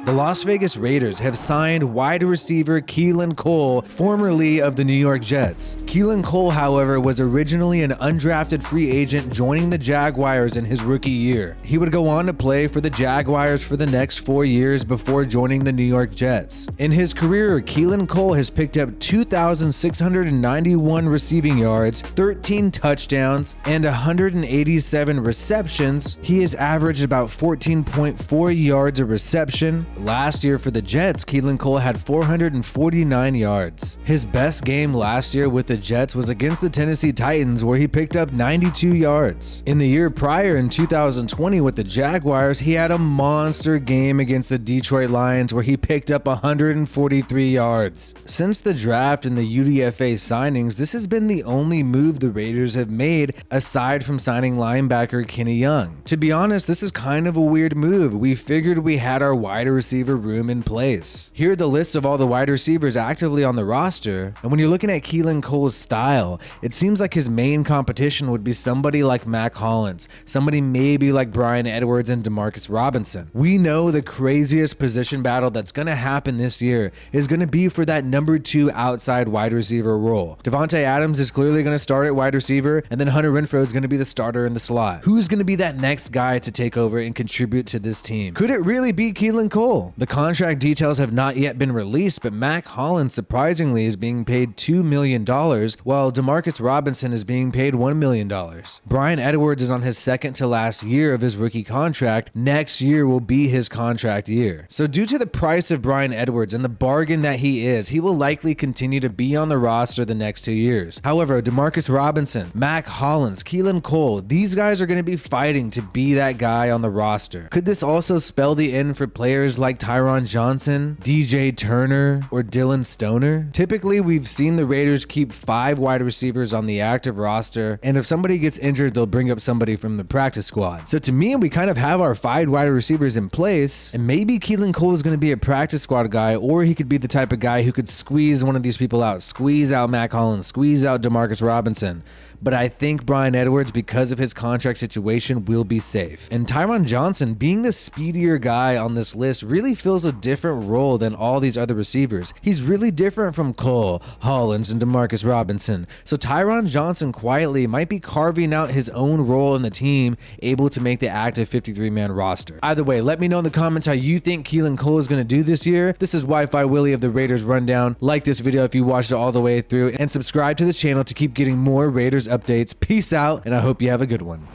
The Las Vegas Raiders have signed wide receiver Keelan Cole, formerly of the New York Jets. Keelan Cole, however, was originally an undrafted free agent joining the Jaguars in his rookie year. He would go on to play for the Jaguars for the next 4 years before joining the New York Jets. In his career, Keelan Cole has picked up 2,691 receiving yards, 13 touchdowns, and 187 receptions. He has averaged about 14.4 yards a reception. Last year for the Jets, Keelan Cole had 449 yards. His best game last year with the Jets was against the Tennessee Titans, where he picked up 92 yards. In the year prior, in 2020 with the Jaguars, he had a monster game against the Detroit Lions where he picked up 143 yards. Since the draft and the UDFA signings, this has been the only move the Raiders have made aside from signing linebacker Kenny Young. To be honest, this is kind of a weird move. We figured we had our wide receiver room in place. Here are the lists of all the wide receivers actively on the roster, and when you're looking at Keelan Cole's style, it seems like his main competition would be somebody like Mack Hollins, somebody maybe like Bryan Edwards and Demarcus Robinson. We know the craziest position battle that's going to happen this year is going to be for that number 2 outside wide receiver role. Devontae Adams is clearly going to start at wide receiver, and then Hunter Renfrow is going to be the starter in the slot. Who's going to be that next guy to take over and contribute to this team? Could it really be Keelan Cole? The contract details have not yet been released, but Mack Hollins surprisingly is being paid $2 million, while Demarcus Robinson is being paid $1 million. Bryan Edwards is on his second to last year of his rookie contract. Next year will be his contract year. So due to the price of Bryan Edwards and the bargain that he is, he will likely continue to be on the roster the next 2 years. However, Demarcus Robinson, Mack Hollins, Keelan Cole, these guys are going to be fighting to be that guy on the roster. Could this also spell the end for players like Tyron Johnson, DJ Turner, or Dylan Stoner? Typically, we've seen the Raiders keep 5 wide receivers on the active roster, and if somebody gets injured, they'll bring up somebody from the practice squad. So to me, we kind of have our 5 wide receivers in place, and maybe Keelan Cole is going to be a practice squad guy, or he could be the type of guy who could squeeze one of these people out, squeeze out Mack Hollins, squeeze out Demarcus Robinson. But I think Bryan Edwards, because of his contract situation, will be safe. And Tyron Johnson, being the speedier guy on this list, really fills a different role than all these other receivers. He's really different from Cole, Hollins, and Demarcus Robinson. So Tyron Johnson quietly might be carving out his own role in the team, able to make the active 53-man roster. Either way, let me know in the comments how you think Keelan Cole is going to do this year. This is WiFiWillie of the Raiders Rundown. Like this video if you watched it all the way through, and subscribe to this channel to keep getting more Raiders updates. Peace out, and I hope you have a good one.